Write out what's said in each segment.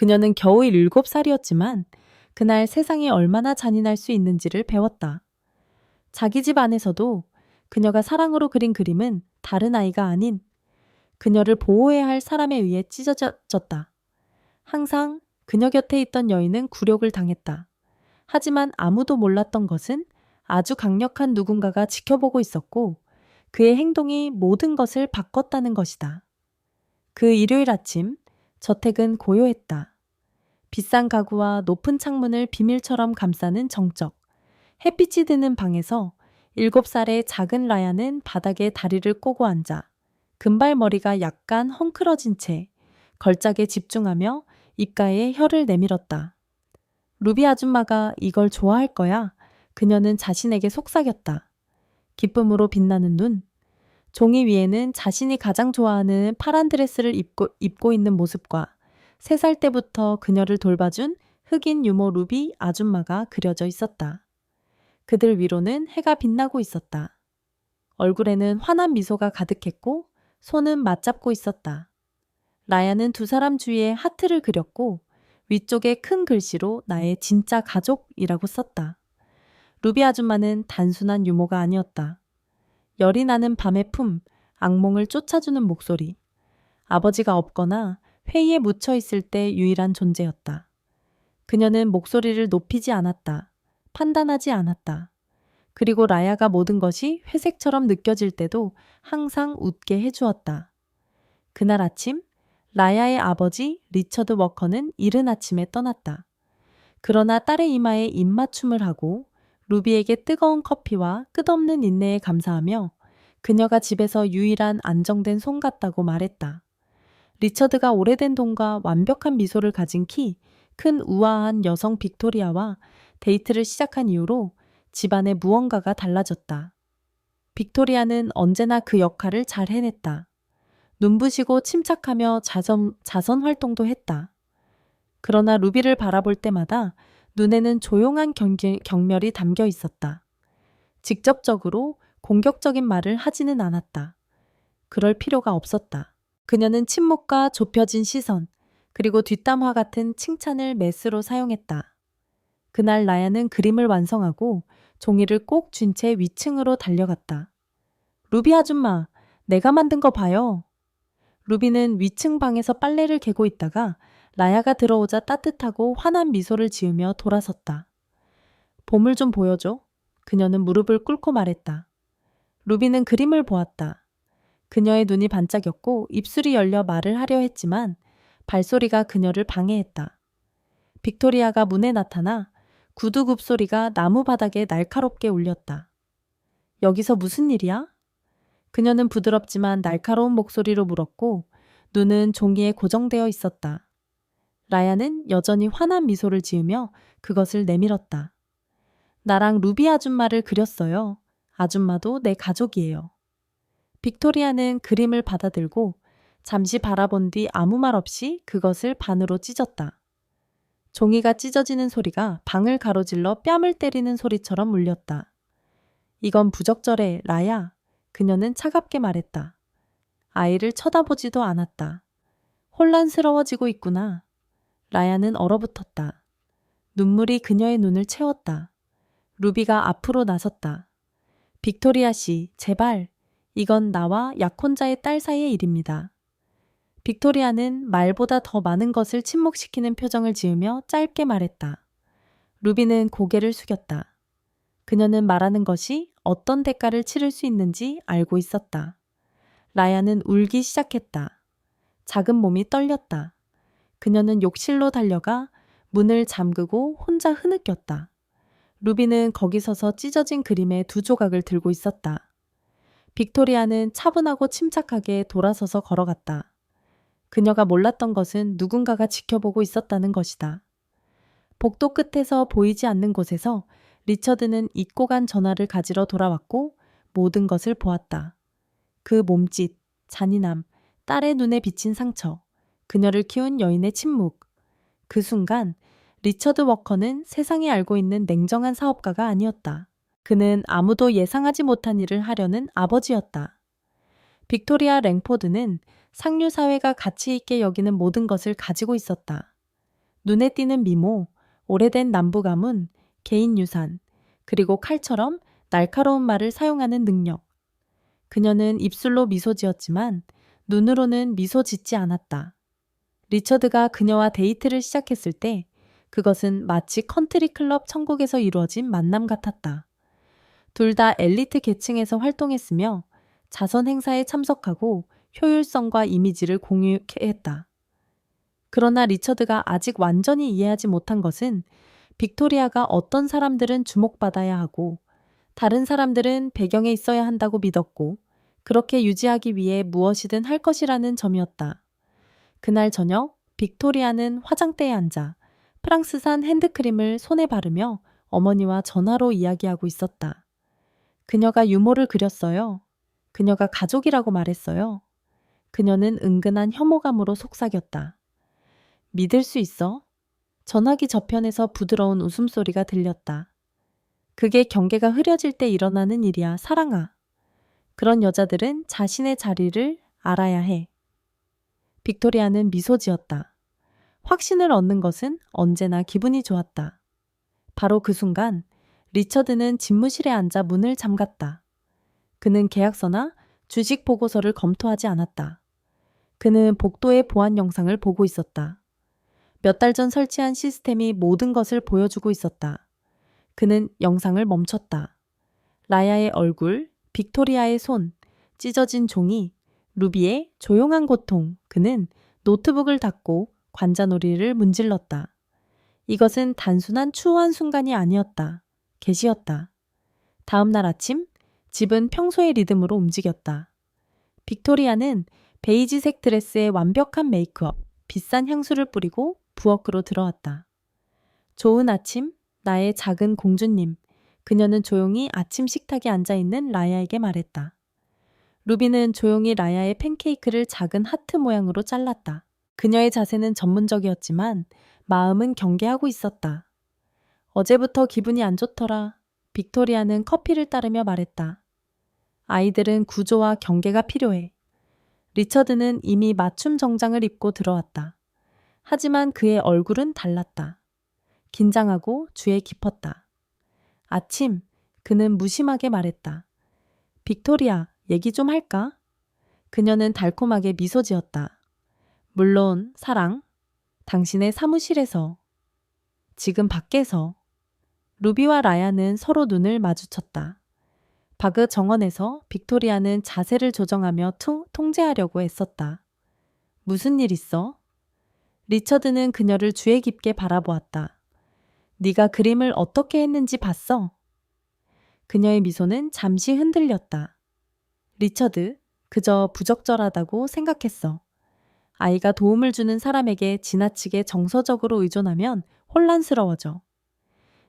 그녀는 겨우 7살이었지만 그날 세상이 얼마나 잔인할 수 있는지를 배웠다. 자기 집 안에서도 그녀가 사랑으로 그린 그림은 다른 아이가 아닌 그녀를 보호해야 할 사람에 의해 찢어졌다. 항상 그녀 곁에 있던 여인은 굴욕을 당했다. 하지만 아무도 몰랐던 것은 아주 강력한 누군가가 지켜보고 있었고 그의 행동이 모든 것을 바꿨다는 것이다. 그 일요일 아침, 저택은 고요했다. 비싼 가구와 높은 창문을 비밀처럼 감싸는 정적. 햇빛이 드는 방에서 7살의 작은 라야는 바닥에 다리를 꼬고 앉아 금발머리가 약간 헝클어진 채 걸작에 집중하며 입가에 혀를 내밀었다. 루비 아줌마가 이걸 좋아할 거야. 그녀는 자신에게 속삭였다. 기쁨으로 빛나는 눈. 종이 위에는 자신이 가장 좋아하는 파란 드레스를 입고 있는 모습과 3살 때부터 그녀를 돌봐준 흑인 유모 루비 아줌마가 그려져 있었다. 그들 위로는 해가 빛나고 있었다. 얼굴에는 환한 미소가 가득했고 손은 맞잡고 있었다. 라야는 두 사람 주위에 하트를 그렸고 위쪽에 큰 글씨로 나의 진짜 가족이라고 썼다. 루비 아줌마는 단순한 유모가 아니었다. 열이 나는 밤의 품, 악몽을 쫓아주는 목소리. 아버지가 없거나 회의에 묻혀 있을 때 유일한 존재였다. 그녀는 목소리를 높이지 않았다. 판단하지 않았다. 그리고 라야가 모든 것이 회색처럼 느껴질 때도 항상 웃게 해주었다. 그날 아침, 라야의 아버지 리처드 워커는 이른 아침에 떠났다. 그러나 딸의 이마에 입맞춤을 하고 루비에게 뜨거운 커피와 끝없는 인내에 감사하며 그녀가 집에서 유일한 안정된 손 같다고 말했다. 리처드가 오래된 돈과 완벽한 미소를 가진 큰 우아한 여성 빅토리아와 데이트를 시작한 이후로 집안의 무언가가 달라졌다. 빅토리아는 언제나 그 역할을 잘 해냈다. 눈부시고 침착하며 자선 활동도 했다. 그러나 루비를 바라볼 때마다 눈에는 조용한 경멸이 담겨 있었다. 직접적으로 공격적인 말을 하지는 않았다. 그럴 필요가 없었다. 그녀는 침묵과 좁혀진 시선, 그리고 뒷담화 같은 칭찬을 메스로 사용했다. 그날 라야는 그림을 완성하고 종이를 꼭 쥔 채 위층으로 달려갔다. 루비 아줌마, 내가 만든 거 봐요. 루비는 위층 방에서 빨래를 개고 있다가 라야가 들어오자 따뜻하고 환한 미소를 지으며 돌아섰다. 봄을 좀 보여줘. 그녀는 무릎을 꿇고 말했다. 루비는 그림을 보았다. 그녀의 눈이 반짝였고 입술이 열려 말을 하려 했지만 발소리가 그녀를 방해했다. 빅토리아가 문에 나타나 구두굽 소리가 나무 바닥에 날카롭게 울렸다. 여기서 무슨 일이야? 그녀는 부드럽지만 날카로운 목소리로 물었고 눈은 종이에 고정되어 있었다. 라야는 여전히 환한 미소를 지으며 그것을 내밀었다. 나랑 루비 아줌마를 그렸어요. 아줌마도 내 가족이에요. 빅토리아는 그림을 받아들고 잠시 바라본 뒤 아무 말 없이 그것을 반으로 찢었다. 종이가 찢어지는 소리가 방을 가로질러 뺨을 때리는 소리처럼 울렸다. 이건 부적절해, 라야. 그녀는 차갑게 말했다. 아이를 쳐다보지도 않았다. 혼란스러워지고 있구나. 라야는 얼어붙었다. 눈물이 그녀의 눈을 채웠다. 루비가 앞으로 나섰다. 빅토리아 씨, 제발. 이건 나와 약혼자의 딸 사이의 일입니다. 빅토리아는 말보다 더 많은 것을 침묵시키는 표정을 지으며 짧게 말했다. 루비는 고개를 숙였다. 그녀는 말하는 것이 어떤 대가를 치를 수 있는지 알고 있었다. 라야는 울기 시작했다. 작은 몸이 떨렸다. 그녀는 욕실로 달려가 문을 잠그고 혼자 흐느꼈다. 루비는 거기 서서 찢어진 그림의 2조각을 들고 있었다. 빅토리아는 차분하고 침착하게 돌아서서 걸어갔다. 그녀가 몰랐던 것은 누군가가 지켜보고 있었다는 것이다. 복도 끝에서 보이지 않는 곳에서 리처드는 잊고 간 전화를 가지러 돌아왔고 모든 것을 보았다. 그 몸짓, 잔인함, 딸의 눈에 비친 상처, 그녀를 키운 여인의 침묵. 그 순간 리처드 워커는 세상이 알고 있는 냉정한 사업가가 아니었다. 그는 아무도 예상하지 못한 일을 하려는 아버지였다. 빅토리아 랭포드는 상류 사회가 가치 있게 여기는 모든 것을 가지고 있었다. 눈에 띄는 미모, 오래된 남부 가문, 개인 유산, 그리고 칼처럼 날카로운 말을 사용하는 능력. 그녀는 입술로 미소 지었지만 눈으로는 미소 짓지 않았다. 리처드가 그녀와 데이트를 시작했을 때 그것은 마치 컨트리 클럽 천국에서 이루어진 만남 같았다. 둘 다 엘리트 계층에서 활동했으며 자선 행사에 참석하고 효율성과 이미지를 공유했다. 그러나 리처드가 아직 완전히 이해하지 못한 것은 빅토리아가 어떤 사람들은 주목받아야 하고 다른 사람들은 배경에 있어야 한다고 믿었고 그렇게 유지하기 위해 무엇이든 할 것이라는 점이었다. 그날 저녁 빅토리아는 화장대에 앉아 프랑스산 핸드크림을 손에 바르며 어머니와 전화로 이야기하고 있었다. 그녀가 유모를 그렸어요. 그녀가 가족이라고 말했어요. 그녀는 은근한 혐오감으로 속삭였다. 믿을 수 있어? 전화기 저편에서 부드러운 웃음소리가 들렸다. 그게 경계가 흐려질 때 일어나는 일이야, 사랑아. 그런 여자들은 자신의 자리를 알아야 해. 빅토리아는 미소 지었다. 확신을 얻는 것은 언제나 기분이 좋았다. 바로 그 순간 리처드는 집무실에 앉아 문을 잠갔다. 그는 계약서나 주식 보고서를 검토하지 않았다. 그는 복도의 보안 영상을 보고 있었다. 몇 달 전 설치한 시스템이 모든 것을 보여주고 있었다. 그는 영상을 멈췄다. 라야의 얼굴, 빅토리아의 손, 찢어진 종이, 루비의 조용한 고통. 그는 노트북을 닫고 관자놀이를 문질렀다. 이것은 단순한 추호한 순간이 아니었다. 계시였다. 다음 날 아침, 집은 평소의 리듬으로 움직였다. 빅토리아는 베이지색 드레스에 완벽한 메이크업, 비싼 향수를 뿌리고 부엌으로 들어왔다. 좋은 아침, 나의 작은 공주님. 그녀는 조용히 아침 식탁에 앉아있는 라야에게 말했다. 루비는 조용히 라야의 팬케이크를 작은 하트 모양으로 잘랐다. 그녀의 자세는 전문적이었지만 마음은 경계하고 있었다. 어제부터 기분이 안 좋더라. 빅토리아는 커피를 따르며 말했다. 아이들은 구조와 경계가 필요해. 리처드는 이미 맞춤 정장을 입고 들어왔다. 하지만 그의 얼굴은 달랐다. 긴장하고 주에 깊었다. 아침, 그는 무심하게 말했다. 빅토리아, 얘기 좀 할까? 그녀는 달콤하게 미소 지었다. 물론, 사랑. 당신의 사무실에서. 지금 밖에서. 루비와 라야는 서로 눈을 마주쳤다. 바그 정원에서 빅토리아는 자세를 조정하며 통제하려고 애썼다. 무슨 일 있어? 리처드는 그녀를 주의 깊게 바라보았다. 네가 그림을 어떻게 했는지 봤어? 그녀의 미소는 잠시 흔들렸다. 리처드, 그저 부적절하다고 생각했어. 아이가 도움을 주는 사람에게 지나치게 정서적으로 의존하면 혼란스러워져.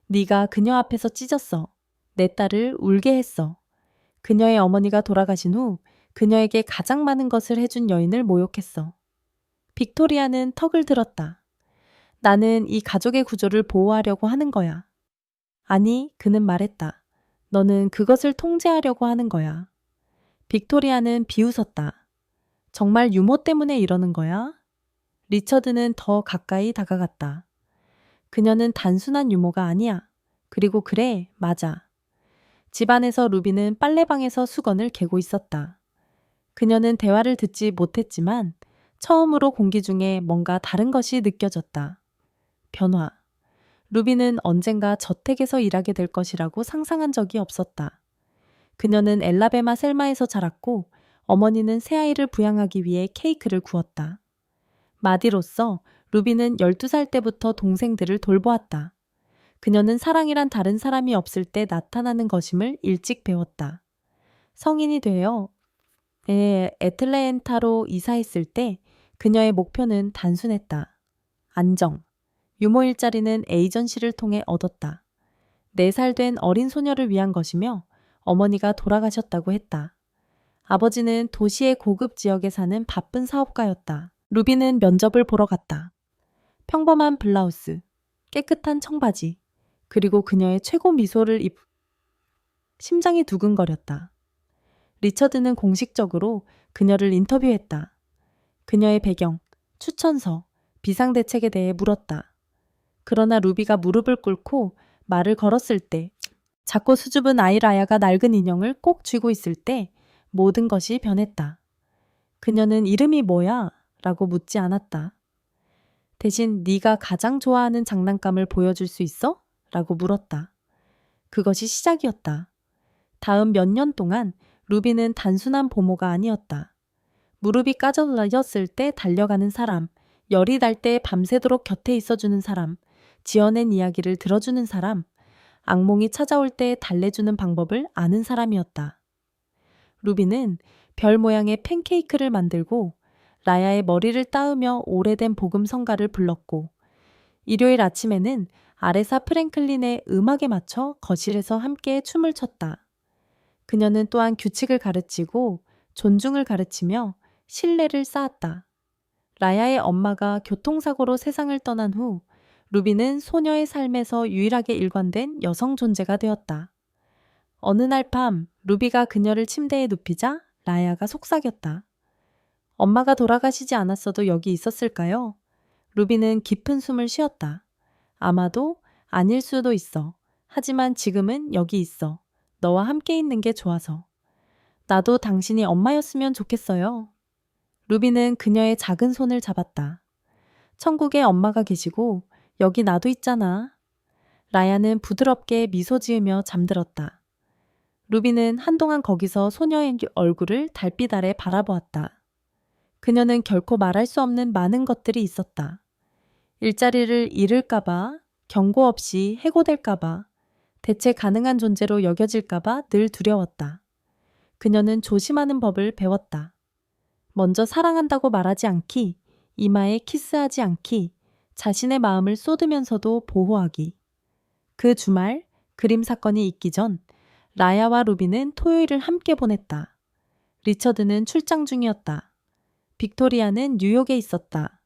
네가 그녀 앞에서 찢었어. 내 딸을 울게 했어. 그녀의 어머니가 돌아가신 후 그녀에게 가장 많은 것을 해준 여인을 모욕했어. 빅토리아는 턱을 들었다. 나는 이 가족의 구조를 보호하려고 하는 거야. 아니, 그는 말했다. 너는 그것을 통제하려고 하는 거야. 빅토리아는 비웃었다. 정말 유머 때문에 이러는 거야? 리처드는 더 가까이 다가갔다. 그녀는 단순한 유머가 아니야. 그리고 그래, 맞아. 집안에서 루비는 빨래방에서 수건을 개고 있었다. 그녀는 대화를 듣지 못했지만 처음으로 공기 중에 뭔가 다른 것이 느껴졌다. 변화. 루비는 언젠가 저택에서 일하게 될 것이라고 상상한 적이 없었다. 그녀는 엘라베마 셀마에서 자랐고 어머니는 새아이를 부양하기 위해 케이크를 구웠다. 마디로서 루비는 12살 때부터 동생들을 돌보았다. 그녀는 사랑이란 다른 사람이 없을 때 나타나는 것임을 일찍 배웠다. 성인이 되어 애틀랜타로 이사했을 때 그녀의 목표는 단순했다. 안정. 유모 일자리는 에이전시를 통해 얻었다. 4살 된 어린 소녀를 위한 것이며 어머니가 돌아가셨다고 했다. 아버지는 도시의 고급 지역에 사는 바쁜 사업가였다. 루비는 면접을 보러 갔다. 평범한 블라우스, 깨끗한 청바지, 그리고 그녀의 최고 미소를 심장이 두근거렸다. 리처드는 공식적으로 그녀를 인터뷰했다. 그녀의 배경, 추천서, 비상대책에 대해 물었다. 그러나 루비가 무릎을 꿇고 말을 걸었을 때, 작고 수줍은 아이 라야가 낡은 인형을 꼭 쥐고 있을 때 모든 것이 변했다. 그녀는 이름이 뭐야? 라고 묻지 않았다. 대신 네가 가장 좋아하는 장난감을 보여줄 수 있어? 라고 물었다. 그것이 시작이었다. 다음 몇 년 동안 루비는 단순한 보모가 아니었다. 무릎이 까졌을 때 달려가는 사람, 열이 날 때 밤새도록 곁에 있어주는 사람, 지어낸 이야기를 들어주는 사람, 악몽이 찾아올 때 달래주는 방법을 아는 사람이었다. 루비는 별 모양의 팬케이크를 만들고 라야의 머리를 따으며 오래된 복음 성가를 불렀고 일요일 아침에는 아레사 프랭클린의 음악에 맞춰 거실에서 함께 춤을 췄다. 그녀는 또한 규칙을 가르치고 존중을 가르치며 신뢰를 쌓았다. 라야의 엄마가 교통사고로 세상을 떠난 후 루비는 소녀의 삶에서 유일하게 일관된 여성 존재가 되었다. 어느 날 밤 루비가 그녀를 침대에 눕히자 라야가 속삭였다. 엄마가 돌아가시지 않았어도 여기 있었을까요? 루비는 깊은 숨을 쉬었다. 아마도 아닐 수도 있어. 하지만 지금은 여기 있어. 너와 함께 있는 게 좋아서. 나도 당신이 엄마였으면 좋겠어요. 루비는 그녀의 작은 손을 잡았다. 천국에 엄마가 계시고 여기 나도 있잖아. 라야는 부드럽게 미소 지으며 잠들었다. 루비는 한동안 거기서 소녀의 얼굴을 달빛 아래 바라보았다. 그녀는 결코 말할 수 없는 많은 것들이 있었다. 일자리를 잃을까봐, 경고 없이 해고될까봐, 대체 가능한 존재로 여겨질까봐 늘 두려웠다. 그녀는 조심하는 법을 배웠다. 먼저 사랑한다고 말하지 않기, 이마에 키스하지 않기, 자신의 마음을 쏟으면서도 보호하기. 그 주말, 그림 사건이 있기 전 라야와 루비는 토요일을 함께 보냈다. 리처드는 출장 중이었다. 빅토리아는 뉴욕에 있었다.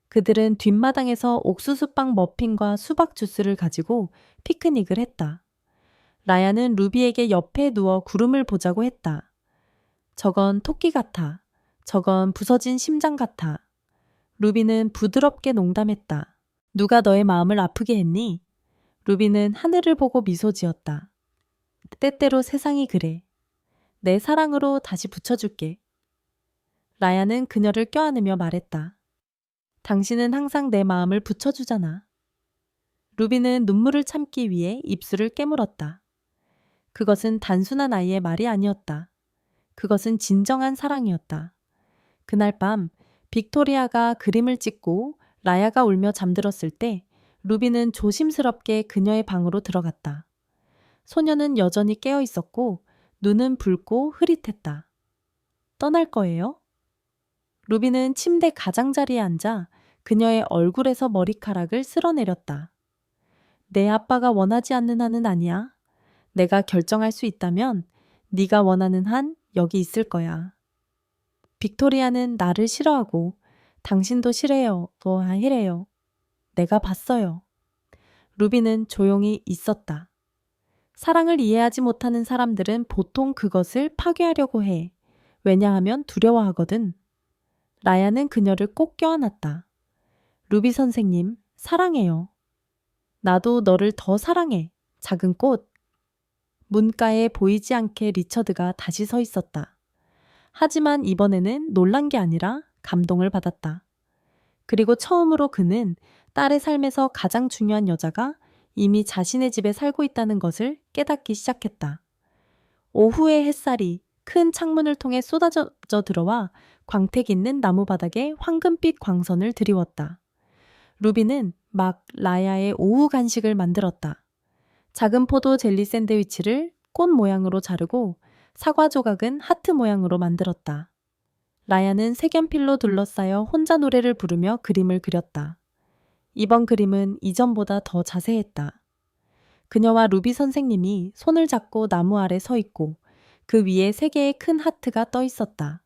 그들은 뒷마당에서 옥수수빵 머핀과 수박 주스를 가지고 피크닉을 했다. 라야는 루비에게 옆에 누워 구름을 보자고 했다. 저건 토끼 같아. 저건 부서진 심장 같아. 루비는 부드럽게 농담했다. 누가 너의 마음을 아프게 했니? 루비는 하늘을 보고 미소 지었다. 때때로 세상이 그래. 내 사랑으로 다시 붙여줄게. 라야는 그녀를 껴안으며 말했다. 당신은 항상 내 마음을 붙여주잖아. 루비는 눈물을 참기 위해 입술을 깨물었다. 그것은 단순한 아이의 말이 아니었다. 그것은 진정한 사랑이었다. 그날 밤 빅토리아가 그림을 찍고 라야가 울며 잠들었을 때 루비는 조심스럽게 그녀의 방으로 들어갔다. 소녀는 여전히 깨어 있었고 눈은 붉고 흐릿했다. 떠날 거예요? 루비는 침대 가장자리에 앉아 그녀의 얼굴에서 머리카락을 쓸어내렸다. 내 아빠가 원하지 않는 한은 아니야. 내가 결정할 수 있다면 네가 원하는 한 여기 있을 거야. 빅토리아는 나를 싫어하고 당신도 싫어해요. 이래요. 내가 봤어요. 루비는 조용히 있었다. 사랑을 이해하지 못하는 사람들은 보통 그것을 파괴하려고 해. 왜냐하면 두려워하거든. 라야는 그녀를 꼭 껴안았다. 루비 선생님, 사랑해요. 나도 너를 더 사랑해. 작은 꽃. 문가에 보이지 않게 리처드가 다시 서 있었다. 하지만 이번에는 놀란 게 아니라 감동을 받았다. 그리고 처음으로 그는 딸의 삶에서 가장 중요한 여자가 이미 자신의 집에 살고 있다는 것을 깨닫기 시작했다. 오후의 햇살이 큰 창문을 통해 쏟아져 들어와 광택 있는 나무바닥에 황금빛 광선을 드리웠다. 루비는 막 라야의 오후 간식을 만들었다. 작은 포도 젤리 샌드위치를 꽃 모양으로 자르고 사과 조각은 하트 모양으로 만들었다. 라야는 색연필로 둘러싸여 혼자 노래를 부르며 그림을 그렸다. 이번 그림은 이전보다 더 자세했다. 그녀와 루비 선생님이 손을 잡고 나무 아래 서 있고 그 위에 3개의 큰 하트가 떠 있었다.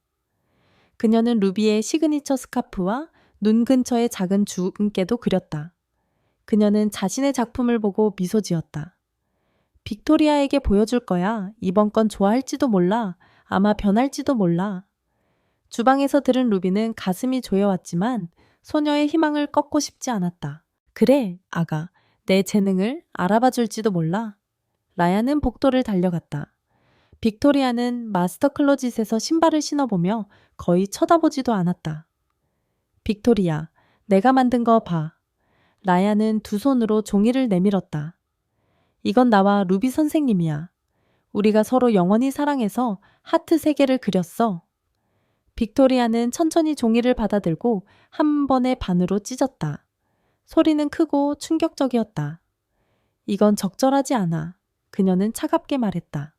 그녀는 루비의 시그니처 스카프와 눈 근처의 작은 주근깨도 그렸다. 그녀는 자신의 작품을 보고 미소 지었다. 빅토리아에게 보여줄 거야. 이번 건 좋아할지도 몰라. 아마 변할지도 몰라. 주방에서 들은 루비는 가슴이 조여왔지만 소녀의 희망을 꺾고 싶지 않았다. 그래, 아가. 내 재능을 알아봐 줄지도 몰라. 라야는 복도를 달려갔다. 빅토리아는 마스터 클로짓에서 신발을 신어보며 거의 쳐다보지도 않았다. 빅토리아, 내가 만든 거 봐. 라야는 두 손으로 종이를 내밀었다. 이건 나와 루비 선생님이야. 우리가 서로 영원히 사랑해서 하트 3개를 그렸어. 빅토리아는 천천히 종이를 받아들고 한 번에 반으로 찢었다. 소리는 크고 충격적이었다. 이건 적절하지 않아. 그녀는 차갑게 말했다.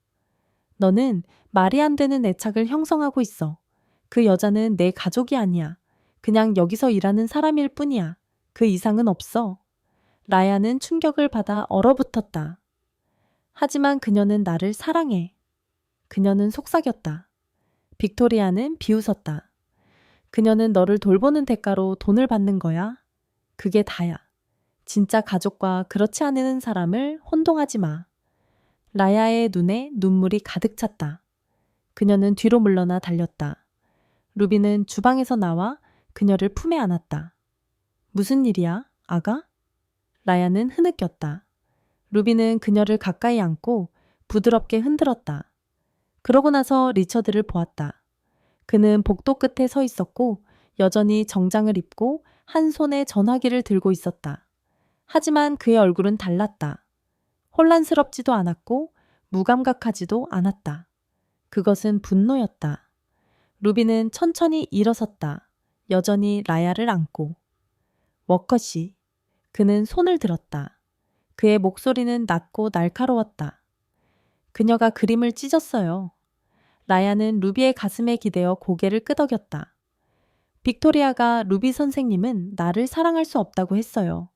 너는 말이 안 되는 애착을 형성하고 있어. 그 여자는 내 가족이 아니야. 그냥 여기서 일하는 사람일 뿐이야. 그 이상은 없어. 라야는 충격을 받아 얼어붙었다. 하지만 그녀는 나를 사랑해. 그녀는 속삭였다. 빅토리아는 비웃었다. 그녀는 너를 돌보는 대가로 돈을 받는 거야. 그게 다야. 진짜 가족과 그렇지 않은 사람을 혼동하지 마. 라야의 눈에 눈물이 가득 찼다. 그녀는 뒤로 물러나 달렸다. 루비는 주방에서 나와 그녀를 품에 안았다. 무슨 일이야, 아가? 라야는 흐느꼈다. 루비는 그녀를 가까이 안고 부드럽게 흔들었다. 그러고 나서 리처드를 보았다. 그는 복도 끝에 서 있었고 여전히 정장을 입고 한 손에 전화기를 들고 있었다. 하지만 그의 얼굴은 달랐다. 혼란스럽지도 않았고 무감각하지도 않았다. 그것은 분노였다. 루비는 천천히 일어섰다. 여전히 라야를 안고. 워커씨. 그는 손을 들었다. 그의 목소리는 낮고 날카로웠다. 그녀가 그림을 찢었어요. 라야는 루비의 가슴에 기대어 고개를 끄덕였다. 빅토리아가 루비 선생님은 나를 사랑할 수 없다고 했어요.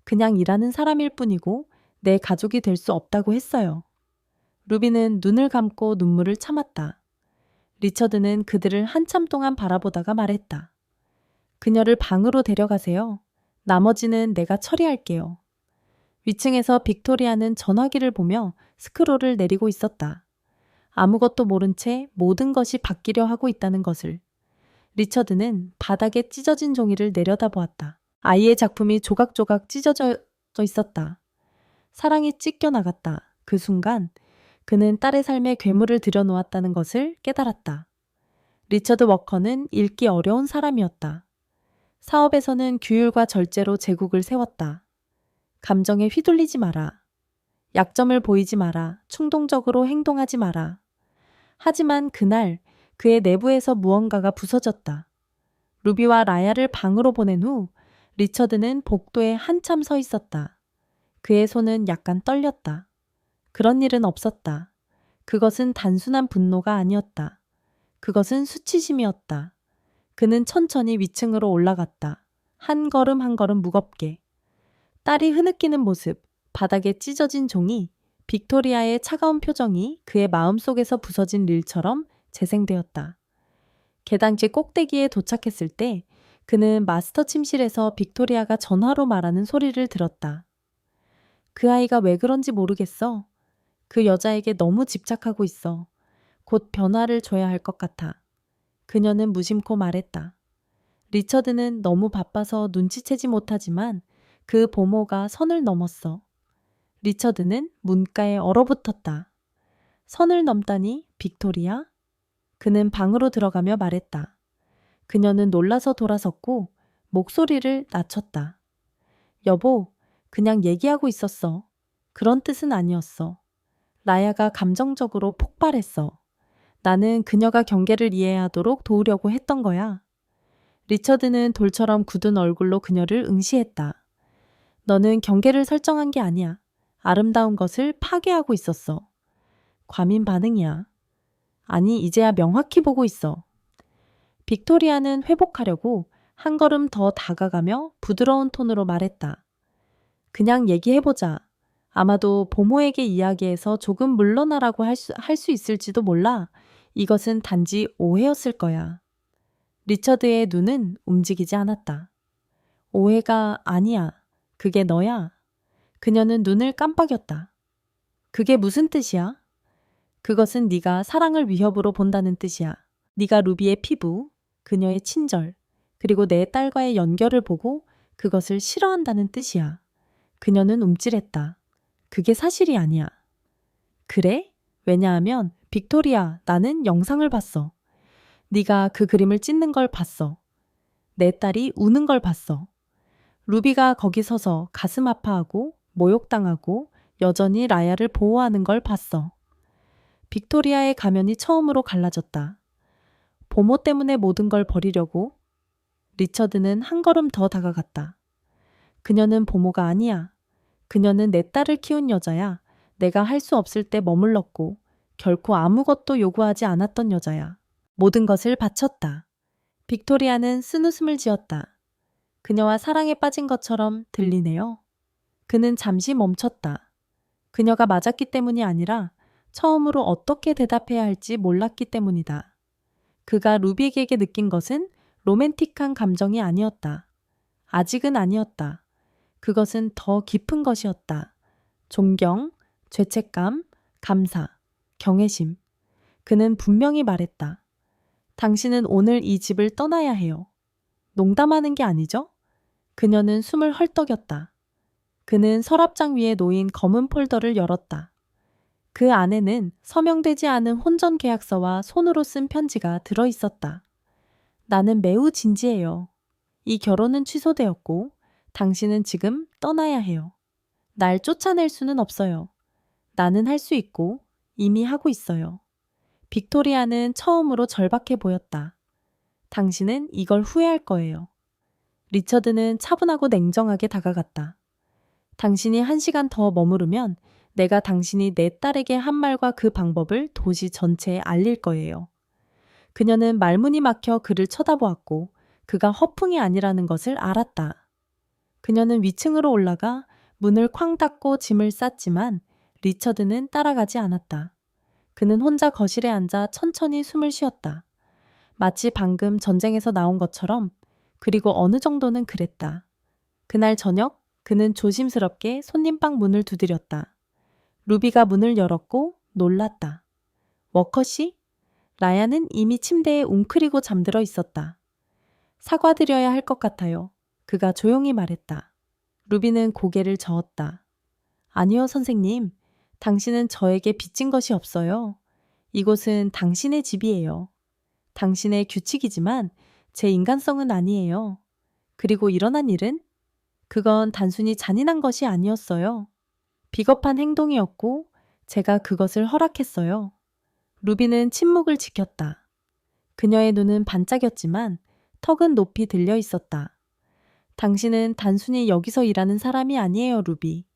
그냥 일하는 사람일 뿐이고 내 가족이 될 수 없다고 했어요. 루비는 눈을 감고 눈물을 참았다. 리처드는 그들을 한참 동안 바라보다가 말했다. 그녀를 방으로 데려가세요. 나머지는 내가 처리할게요. 위층에서 빅토리아는 전화기를 보며 스크롤을 내리고 있었다. 아무것도 모른 채 모든 것이 바뀌려 하고 있다는 것을. 리처드는 바닥에 찢어진 종이를 내려다보았다. 아이의 작품이 조각조각 찢어져 있었다. 사랑이 찢겨나갔다. 그 순간 그는 딸의 삶에 괴물을 들여놓았다는 것을 깨달았다. 리처드 워커는 읽기 어려운 사람이었다. 사업에서는 규율과 절제로 제국을 세웠다. 감정에 휘둘리지 마라. 약점을 보이지 마라. 충동적으로 행동하지 마라. 하지만 그날 그의 내부에서 무언가가 부서졌다. 루비와 라야를 방으로 보낸 후 리처드는 복도에 한참 서 있었다. 그의 손은 약간 떨렸다. 그런 일은 없었다. 그것은 단순한 분노가 아니었다. 그것은 수치심이었다. 그는 천천히 위층으로 올라갔다. 한 걸음 한 걸음 무겁게. 딸이 흐느끼는 모습, 바닥에 찢어진 종이, 빅토리아의 차가운 표정이 그의 마음속에서 부서진 릴처럼 재생되었다. 계단지 꼭대기에 도착했을 때 그는 마스터 침실에서 빅토리아가 전화로 말하는 소리를 들었다. 그 아이가 왜 그런지 모르겠어. 그 여자에게 너무 집착하고 있어. 곧 변화를 줘야 할 것 같아. 그녀는 무심코 말했다. 리처드는 너무 바빠서 눈치채지 못하지만 그 보모가 선을 넘었어. 리처드는 문가에 얼어붙었다. 선을 넘다니, 빅토리아? 그는 방으로 들어가며 말했다. 그녀는 놀라서 돌아섰고 목소리를 낮췄다. 여보, 그냥 얘기하고 있었어. 그런 뜻은 아니었어. 라야가 감정적으로 폭발했어. 나는 그녀가 경계를 이해하도록 도우려고 했던 거야. 리처드는 돌처럼 굳은 얼굴로 그녀를 응시했다. 너는 경계를 설정한 게 아니야. 아름다운 것을 파괴하고 있었어. 과민 반응이야. 아니, 이제야 명확히 보고 있어. 빅토리아는 회복하려고 한 걸음 더 다가가며 부드러운 톤으로 말했다. 그냥 얘기해보자. 아마도 보모에게 이야기해서 조금 물러나라고 할 수 있을지도 몰라. 이것은 단지 오해였을 거야. 리처드의 눈은 움직이지 않았다. 오해가 아니야. 그게 너야. 그녀는 눈을 깜빡였다. 그게 무슨 뜻이야? 그것은 네가 사랑을 위협으로 본다는 뜻이야. 네가 루비의 피부, 그녀의 친절, 그리고 내 딸과의 연결을 보고 그것을 싫어한다는 뜻이야. 그녀는 움찔했다. 그게 사실이 아니야. 그래? 왜냐하면 빅토리아, 나는 영상을 봤어. 네가 그 그림을 찢는 걸 봤어. 내 딸이 우는 걸 봤어. 루비가 거기 서서 가슴 아파하고 모욕당하고 여전히 라야를 보호하는 걸 봤어. 빅토리아의 가면이 처음으로 갈라졌다. 보모 때문에 모든 걸 버리려고? 리처드는 한 걸음 더 다가갔다. 그녀는 보모가 아니야. 그녀는 내 딸을 키운 여자야. 내가 할 수 없을 때 머물렀고 결코 아무것도 요구하지 않았던 여자야. 모든 것을 바쳤다. 빅토리아는 쓴웃음을 지었다. 그녀와 사랑에 빠진 것처럼 들리네요. 그는 잠시 멈췄다. 그녀가 맞았기 때문이 아니라 처음으로 어떻게 대답해야 할지 몰랐기 때문이다. 그가 루비에게 느낀 것은 로맨틱한 감정이 아니었다. 아직은 아니었다. 그것은 더 깊은 것이었다. 존경, 죄책감, 감사, 경외심. 그는 분명히 말했다. 당신은 오늘 이 집을 떠나야 해요. 농담하는 게 아니죠? 그녀는 숨을 헐떡였다. 그는 서랍장 위에 놓인 검은 폴더를 열었다. 그 안에는 서명되지 않은 혼전 계약서와 손으로 쓴 편지가 들어 있었다. 나는 매우 진지해요. 이 결혼은 취소되었고 당신은 지금 떠나야 해요. 날 쫓아낼 수는 없어요. 나는 할 수 있고 이미 하고 있어요. 빅토리아는 처음으로 절박해 보였다. 당신은 이걸 후회할 거예요. 리처드는 차분하고 냉정하게 다가갔다. 당신이 1시간 더 머무르면 내가 당신이 내 딸에게 한 말과 그 방법을 도시 전체에 알릴 거예요. 그녀는 말문이 막혀 그를 쳐다보았고 그가 허풍이 아니라는 것을 알았다. 그녀는 위층으로 올라가 문을 쾅 닫고 짐을 쌌지만 리처드는 따라가지 않았다. 그는 혼자 거실에 앉아 천천히 숨을 쉬었다. 마치 방금 전쟁에서 나온 것처럼. 그리고 어느 정도는 그랬다. 그날 저녁 그는 조심스럽게 손님방 문을 두드렸다. 루비가 문을 열었고 놀랐다. 워커씨? 라야는 이미 침대에 웅크리고 잠들어 있었다. 사과드려야 할 것 같아요. 그가 조용히 말했다. 루비는 고개를 저었다. 아니요, 선생님. 당신은 저에게 빚진 것이 없어요. 이곳은 당신의 집이에요. 당신의 규칙이지만 제 인간성은 아니에요. 그리고 일어난 일은? 그건 단순히 잔인한 것이 아니었어요. 비겁한 행동이었고 제가 그것을 허락했어요. 루비는 침묵을 지켰다. 그녀의 눈은 반짝였지만 턱은 높이 들려 있었다. 당신은 단순히 여기서 일하는 사람이 아니에요, 루비.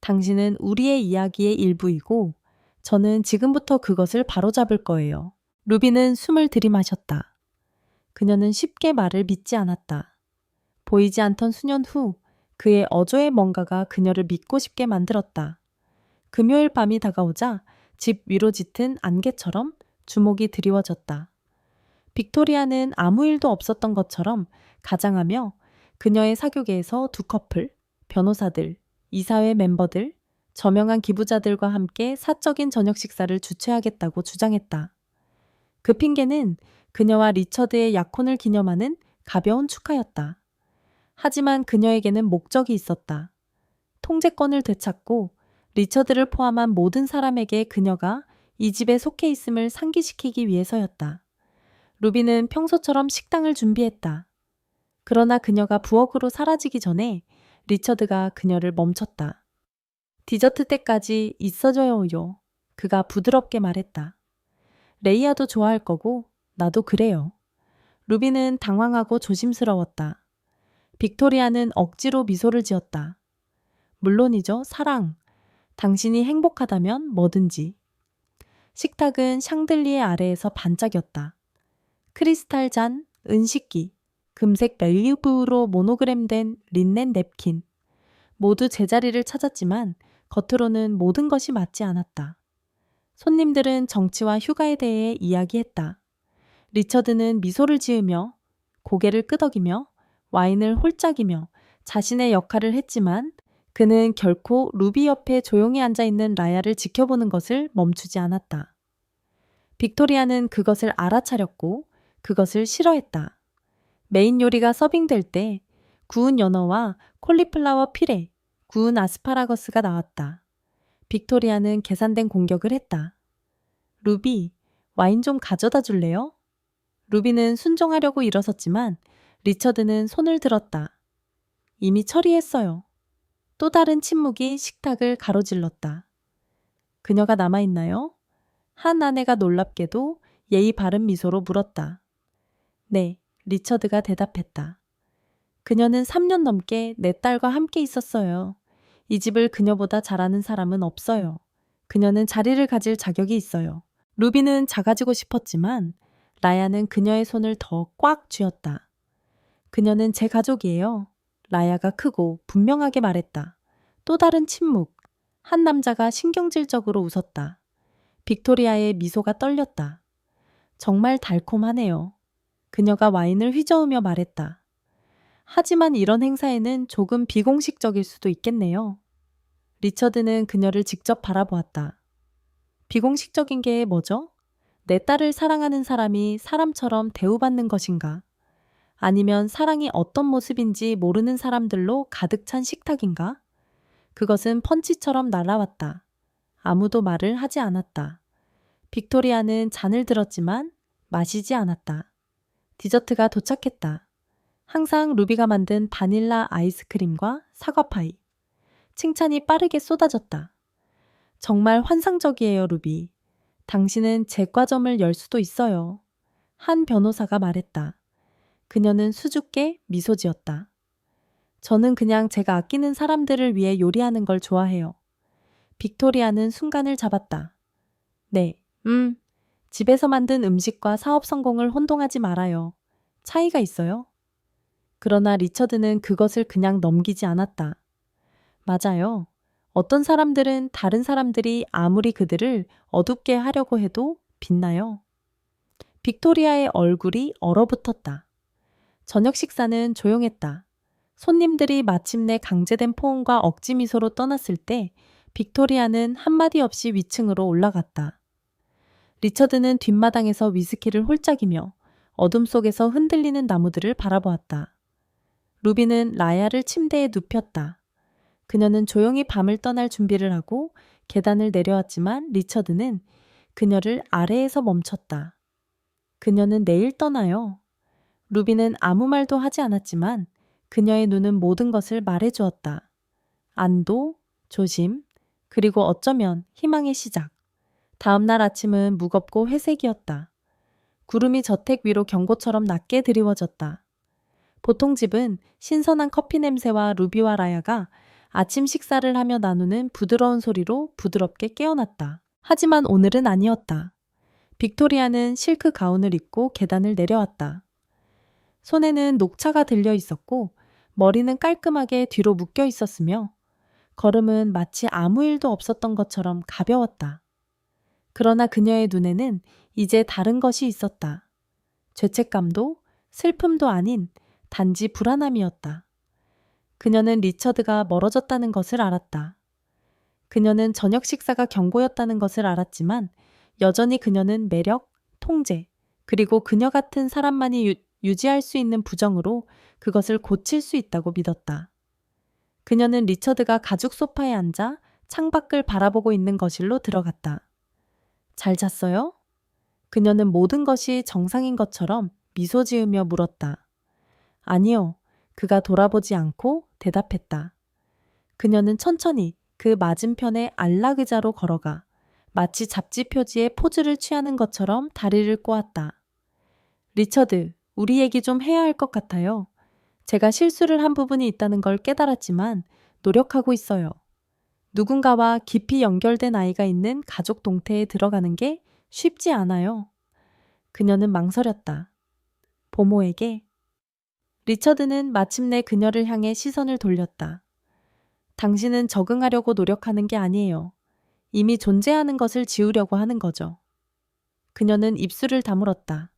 당신은 우리의 이야기의 일부이고 저는 지금부터 그것을 바로잡을 거예요. 루비는 숨을 들이마셨다. 그녀는 쉽게 말을 믿지 않았다. 보이지 않던 수년 후 그의 어조의 뭔가가 그녀를 믿고 싶게 만들었다. 금요일 밤이 다가오자 집 위로 짙은 안개처럼 주목이 드리워졌다. 빅토리아는 아무 일도 없었던 것처럼 가장하며 그녀의 사교계에서 2커플, 변호사들, 이사회 멤버들, 저명한 기부자들과 함께 사적인 저녁 식사를 주최하겠다고 주장했다. 그 핑계는 그녀와 리처드의 약혼을 기념하는 가벼운 축하였다. 하지만 그녀에게는 목적이 있었다. 통제권을 되찾고 리처드를 포함한 모든 사람에게 그녀가 이 집에 속해 있음을 상기시키기 위해서였다. 루비는 평소처럼 식당을 준비했다. 그러나 그녀가 부엌으로 사라지기 전에 리처드가 그녀를 멈췄다. 디저트 때까지 있어줘요. 그가 부드럽게 말했다. 레이아도 좋아할 거고 나도 그래요. 루비는 당황하고 조심스러웠다. 빅토리아는 억지로 미소를 지었다. 물론이죠, 사랑. 당신이 행복하다면 뭐든지. 식탁은 샹들리에 아래에서 반짝였다. 크리스탈 잔, 은식기, 금색 멜리브로 모노그램된 린넨 냅킨. 모두 제자리를 찾았지만 겉으로는 모든 것이 맞지 않았다. 손님들은 정치와 휴가에 대해 이야기했다. 리처드는 미소를 지으며 고개를 끄덕이며 와인을 홀짝이며 자신의 역할을 했지만 그는 결코 루비 옆에 조용히 앉아있는 라야를 지켜보는 것을 멈추지 않았다. 빅토리아는 그것을 알아차렸고 그것을 싫어했다. 메인 요리가 서빙될 때 구운 연어와 콜리플라워 피레, 구운 아스파라거스가 나왔다. 빅토리아는 계산된 공격을 했다. 루비, 와인 좀 가져다 줄래요? 루비는 순종하려고 일어섰지만 리처드는 손을 들었다. 이미 처리했어요. 또 다른 침묵이 식탁을 가로질렀다. 그녀가 남아있나요? 한 아내가 놀랍게도 예의 바른 미소로 물었다. 네, 리처드가 대답했다. 그녀는 3년 넘게 내 딸과 함께 있었어요. 이 집을 그녀보다 잘 아는 사람은 없어요. 그녀는 자리를 가질 자격이 있어요. 루비는 작아지고 싶었지만 라야는 그녀의 손을 더 꽉 쥐었다. 그녀는 제 가족이에요. 라야가 크고 분명하게 말했다. 또 다른 침묵. 한 남자가 신경질적으로 웃었다. 빅토리아의 미소가 떨렸다. 정말 달콤하네요. 그녀가 와인을 휘저으며 말했다. 하지만 이런 행사에는 조금 비공식적일 수도 있겠네요. 리처드는 그녀를 직접 바라보았다. 비공식적인 게 뭐죠? 내 딸을 사랑하는 사람이 사람처럼 대우받는 것인가? 아니면 사랑이 어떤 모습인지 모르는 사람들로 가득 찬 식탁인가? 그것은 펀치처럼 날아왔다. 아무도 말을 하지 않았다. 빅토리아는 잔을 들었지만 마시지 않았다. 디저트가 도착했다. 항상 루비가 만든 바닐라 아이스크림과 사과파이. 칭찬이 빠르게 쏟아졌다. 정말 환상적이에요, 루비. 당신은 제과점을 열 수도 있어요. 한 변호사가 말했다. 그녀는 수줍게 미소 지었다. 저는 그냥 제가 아끼는 사람들을 위해 요리하는 걸 좋아해요. 빅토리아는 순간을 잡았다. 네, 집에서 만든 음식과 사업 성공을 혼동하지 말아요. 차이가 있어요. 그러나 리처드는 그것을 그냥 넘기지 않았다. 맞아요. 어떤 사람들은 다른 사람들이 아무리 그들을 어둡게 하려고 해도 빛나요. 빅토리아의 얼굴이 얼어붙었다. 저녁 식사는 조용했다. 손님들이 마침내 강제된 포옹과 억지 미소로 떠났을 때 빅토리아는 한마디 없이 위층으로 올라갔다. 리처드는 뒷마당에서 위스키를 홀짝이며 어둠 속에서 흔들리는 나무들을 바라보았다. 루비는 라야를 침대에 눕혔다. 그녀는 조용히 밤을 떠날 준비를 하고 계단을 내려왔지만 리처드는 그녀를 아래에서 멈췄다. 그녀는 내일 떠나요. 루비는 아무 말도 하지 않았지만 그녀의 눈은 모든 것을 말해주었다. 안도, 조심, 그리고 어쩌면 희망의 시작. 다음 날 아침은 무겁고 회색이었다. 구름이 저택 위로 경고처럼 낮게 드리워졌다. 보통 집은 신선한 커피 냄새와 루비와 라야가 아침 식사를 하며 나누는 부드러운 소리로 부드럽게 깨어났다. 하지만 오늘은 아니었다. 빅토리아는 실크 가운을 입고 계단을 내려왔다. 손에는 녹차가 들려 있었고 머리는 깔끔하게 뒤로 묶여 있었으며 걸음은 마치 아무 일도 없었던 것처럼 가벼웠다. 그러나 그녀의 눈에는 이제 다른 것이 있었다. 죄책감도 슬픔도 아닌 단지 불안함이었다. 그녀는 리처드가 멀어졌다는 것을 알았다. 그녀는 저녁 식사가 경고였다는 것을 알았지만 여전히 그녀는 매력, 통제, 그리고 그녀 같은 사람만이 유지할 수 있는 부정으로 그것을 고칠 수 있다고 믿었다. 그녀는 리처드가 가죽 소파에 앉아 창밖을 바라보고 있는 거실로 들어갔다. 잘 잤어요? 그녀는 모든 것이 정상인 것처럼 미소 지으며 물었다. 아니요. 그가 돌아보지 않고 대답했다. 그녀는 천천히 그 맞은편의 안락 의자로 걸어가 마치 잡지 표지에 포즈를 취하는 것처럼 다리를 꼬았다. 리처드, 우리 얘기 좀 해야 할 것 같아요. 제가 실수를 한 부분이 있다는 걸 깨달았지만 노력하고 있어요. 누군가와 깊이 연결된 아이가 있는 가족 동태에 들어가는 게 쉽지 않아요. 그녀는 망설였다. 보모에게. 리처드는 마침내 그녀를 향해 시선을 돌렸다. 당신은 적응하려고 노력하는 게 아니에요. 이미 존재하는 것을 지우려고 하는 거죠. 그녀는 입술을 다물었다.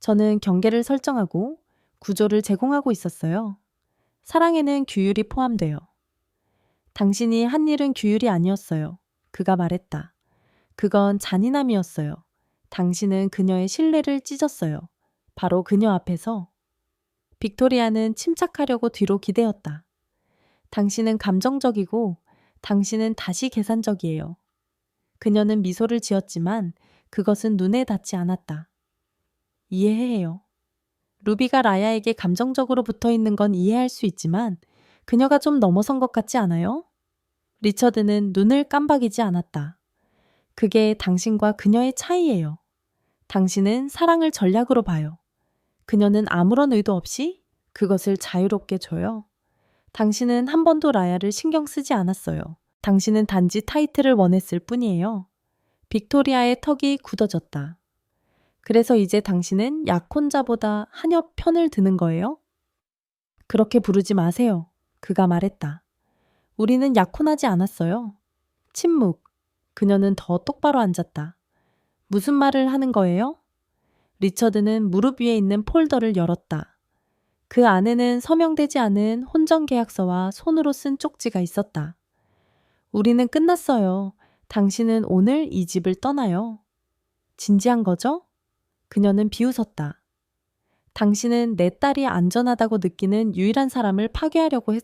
저는 경계를 설정하고 구조를 제공하고 있었어요. 사랑에는 규율이 포함돼요. 당신이 한 일은 규율이 아니었어요. 그가 말했다. 그건 잔인함이었어요. 당신은 그녀의 신뢰를 찢었어요. 바로 그녀 앞에서. 빅토리아는 침착하려고 뒤로 기대었다. 당신은 감정적이고 당신은 다시 계산적이에요. 그녀는 미소를 지었지만 그것은 눈에 닿지 않았다. 이해해요. 루비가 라야에게 감정적으로 붙어 있는 건 이해할 수 있지만 그녀가 좀 넘어선 것 같지 않아요? 리처드는 눈을 깜박이지 않았다. 그게 당신과 그녀의 차이예요. 당신은 사랑을 전략으로 봐요. 그녀는 아무런 의도 없이 그것을 자유롭게 줘요. 당신은 한 번도 라야를 신경 쓰지 않았어요. 당신은 단지 타이틀을 원했을 뿐이에요. 빅토리아의 턱이 굳어졌다. 그래서 이제 당신은 약혼자보다 하녀 편을 드는 거예요? 그렇게 부르지 마세요. 그가 말했다. 우리는 약혼하지 않았어요. 침묵. 그녀는 더 똑바로 앉았다. 무슨 말을 하는 거예요? 리처드는 무릎 위에 있는 폴더를 열었다. 그 안에는 서명되지 않은 혼전계약서와 손으로 쓴 쪽지가 있었다. 우리는 끝났어요. 당신은 오늘 이 집을 떠나요. 진지한 거죠? 그녀는 비웃었다. 당신은 내 딸이 안전하다고 느끼는 유일한 사람을 파괴하려고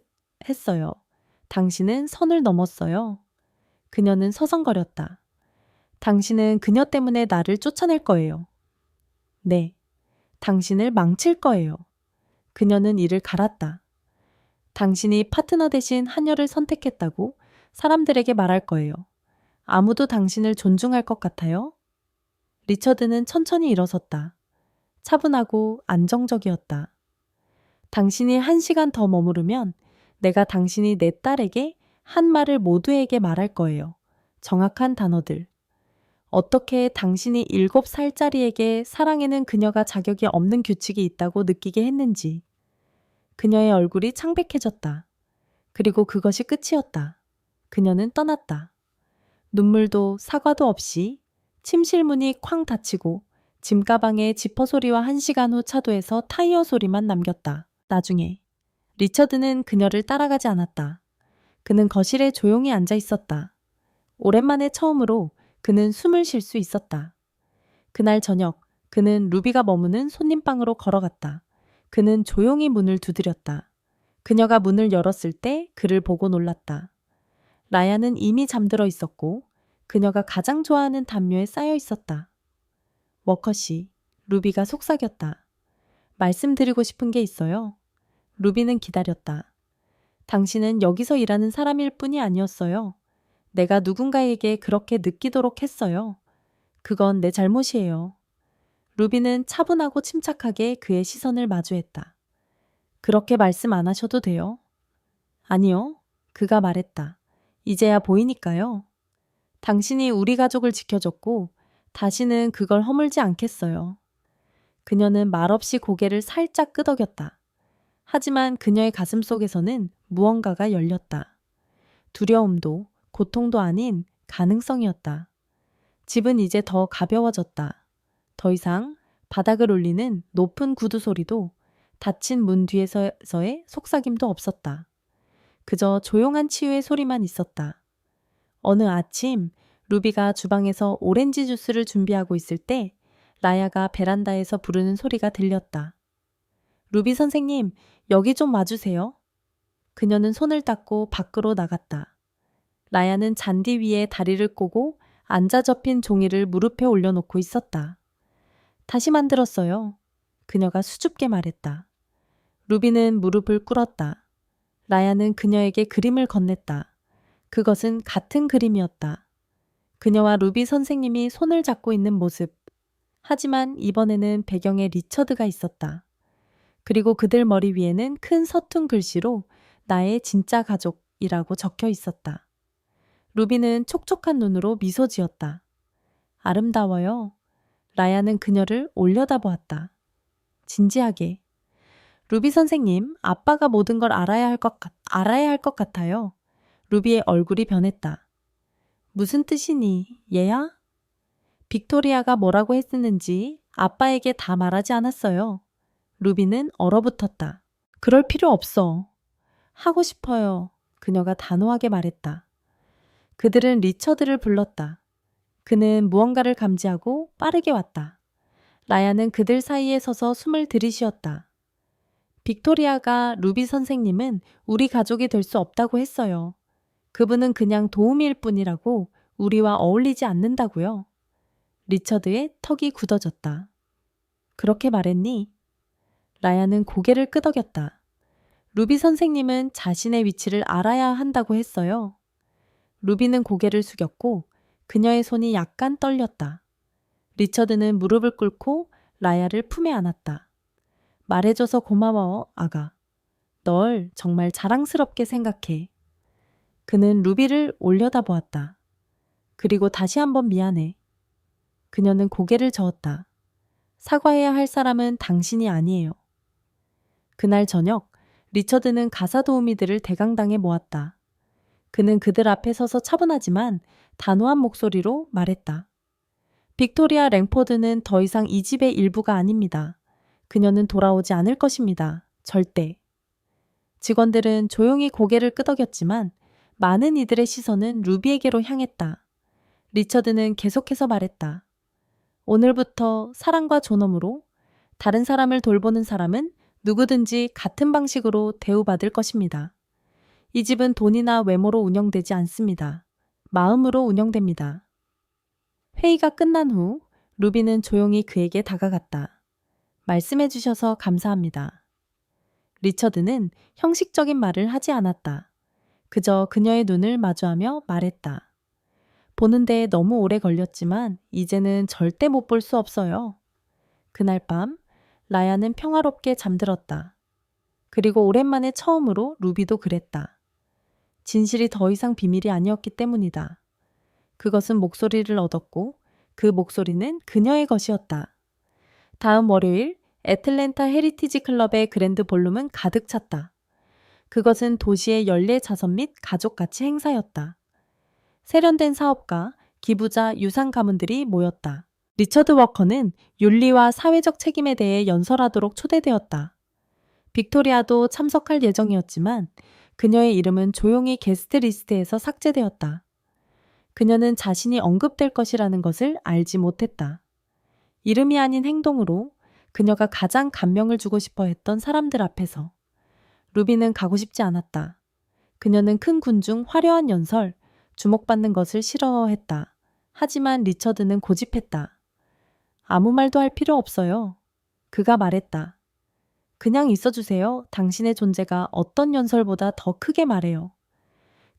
했어요. 당신은 선을 넘었어요. 그녀는 서성거렸다. 당신은 그녀 때문에 나를 쫓아낼 거예요. 네. 당신을 망칠 거예요. 그녀는 이를 갈았다. 당신이 파트너 대신 하녀를 선택했다고 사람들에게 말할 거예요. 아무도 당신을 존중할 것 같아요? 리처드는 천천히 일어섰다. 차분하고 안정적이었다. 당신이 1시간 더 머무르면 내가 당신이 내 딸에게 한 말을 모두에게 말할 거예요. 정확한 단어들. 어떻게 당신이 7살짜리에게 사랑에는 그녀가 자격이 없는 규칙이 있다고 느끼게 했는지. 그녀의 얼굴이 창백해졌다. 그리고 그것이 끝이었다. 그녀는 떠났다. 눈물도 사과도 없이 침실문이 쾅 닫히고 짐가방의 지퍼 소리와 1시간 후 차도에서 타이어 소리만 남겼다. 나중에 리처드는 그녀를 따라가지 않았다. 그는 거실에 조용히 앉아 있었다. 오랜만에 처음으로 그는 숨을 쉴 수 있었다. 그날 저녁 그는 루비가 머무는 손님방으로 걸어갔다. 그는 조용히 문을 두드렸다. 그녀가 문을 열었을 때 그를 보고 놀랐다. 라야는 이미 잠들어 있었고 그녀가 가장 좋아하는 담요에 쌓여 있었다. 워커씨, 루비가 속삭였다. 말씀드리고 싶은 게 있어요. 루비는 기다렸다. 당신은 여기서 일하는 사람일 뿐이 아니었어요. 내가 누군가에게 그렇게 느끼도록 했어요. 그건 내 잘못이에요. 루비는 차분하고 침착하게 그의 시선을 마주했다. 그렇게 말씀 안 하셔도 돼요. 아니요. 그가 말했다. 이제야 보이니까요. 당신이 우리 가족을 지켜줬고 다시는 그걸 허물지 않겠어요. 그녀는 말없이 고개를 살짝 끄덕였다. 하지만 그녀의 가슴 속에서는 무언가가 열렸다. 두려움도 고통도 아닌 가능성이었다. 집은 이제 더 가벼워졌다. 더 이상 바닥을 울리는 높은 구두 소리도 닫힌 문 뒤에서의 속삭임도 없었다. 그저 조용한 치유의 소리만 있었다. 어느 아침 루비가 주방에서 오렌지 주스를 준비하고 있을 때 라야가 베란다에서 부르는 소리가 들렸다. 루비 선생님, 여기 좀 와주세요. 그녀는 손을 닦고 밖으로 나갔다. 라야는 잔디 위에 다리를 꼬고 앉아 접힌 종이를 무릎에 올려놓고 있었다. 다시 만들었어요. 그녀가 수줍게 말했다. 루비는 무릎을 꿇었다. 라야는 그녀에게 그림을 건넸다. 그것은 같은 그림이었다. 그녀와 루비 선생님이 손을 잡고 있는 모습. 하지만 이번에는 배경에 리처드가 있었다. 그리고 그들 머리 위에는 큰 서툰 글씨로 나의 진짜 가족이라고 적혀 있었다. 루비는 촉촉한 눈으로 미소 지었다. 아름다워요. 라야는 그녀를 올려다보았다. 진지하게. 루비 선생님, 아빠가 모든 걸 알아야 할 것 같아요. 루비의 얼굴이 변했다. 무슨 뜻이니, 얘야? 빅토리아가 뭐라고 했었는지 아빠에게 다 말하지 않았어요. 루비는 얼어붙었다. 그럴 필요 없어. 하고 싶어요. 그녀가 단호하게 말했다. 그들은 리처드를 불렀다. 그는 무언가를 감지하고 빠르게 왔다. 라야는 그들 사이에 서서 숨을 들이쉬었다. 빅토리아가 루비 선생님은 우리 가족이 될 수 없다고 했어요. 그분은 그냥 도우미일 뿐이라고 우리와 어울리지 않는다고요. 리처드의 턱이 굳어졌다. 그렇게 말했니? 라야는 고개를 끄덕였다. 루비 선생님은 자신의 위치를 알아야 한다고 했어요. 루비는 고개를 숙였고 그녀의 손이 약간 떨렸다. 리처드는 무릎을 꿇고 라야를 품에 안았다. 말해줘서 고마워, 아가. 널 정말 자랑스럽게 생각해. 그는 루비를 올려다보았다. 그리고 다시 한번 미안해. 그녀는 고개를 저었다. 사과해야 할 사람은 당신이 아니에요. 그날 저녁, 리처드는 가사 도우미들을 대강당에 모았다. 그는 그들 앞에 서서 차분하지만 단호한 목소리로 말했다. 빅토리아 랭포드는 더 이상 이 집의 일부가 아닙니다. 그녀는 돌아오지 않을 것입니다. 절대. 직원들은 조용히 고개를 끄덕였지만 많은 이들의 시선은 루비에게로 향했다. 리처드는 계속해서 말했다. 오늘부터 사랑과 존엄으로 다른 사람을 돌보는 사람은 누구든지 같은 방식으로 대우받을 것입니다. 이 집은 돈이나 외모로 운영되지 않습니다. 마음으로 운영됩니다. 회의가 끝난 후 루비는 조용히 그에게 다가갔다. 말씀해 주셔서 감사합니다. 리처드는 형식적인 말을 하지 않았다. 그저 그녀의 눈을 마주하며 말했다. 보는데 너무 오래 걸렸지만 이제는 절대 못 볼 수 없어요. 그날 밤 라야는 평화롭게 잠들었다. 그리고 오랜만에 처음으로 루비도 그랬다. 진실이 더 이상 비밀이 아니었기 때문이다. 그것은 목소리를 얻었고 그 목소리는 그녀의 것이었다. 다음 월요일 애틀랜타 헤리티지 클럽의 그랜드 볼룸은 가득 찼다. 그것은 도시의 연례 자선 및 가족가치 행사였다. 세련된 사업가, 기부자, 유상 가문들이 모였다. 리처드 워커는 윤리와 사회적 책임에 대해 연설하도록 초대되었다. 빅토리아도 참석할 예정이었지만 그녀의 이름은 조용히 게스트 리스트에서 삭제되었다. 그녀는 자신이 언급될 것이라는 것을 알지 못했다. 이름이 아닌 행동으로 그녀가 가장 감명을 주고 싶어 했던 사람들 앞에서. 루비는 가고 싶지 않았다. 그녀는 큰 군중 화려한 연설, 주목받는 것을 싫어했다. 하지만 리처드는 고집했다. 아무 말도 할 필요 없어요. 그가 말했다. 그냥 있어주세요. 당신의 존재가 어떤 연설보다 더 크게 말해요.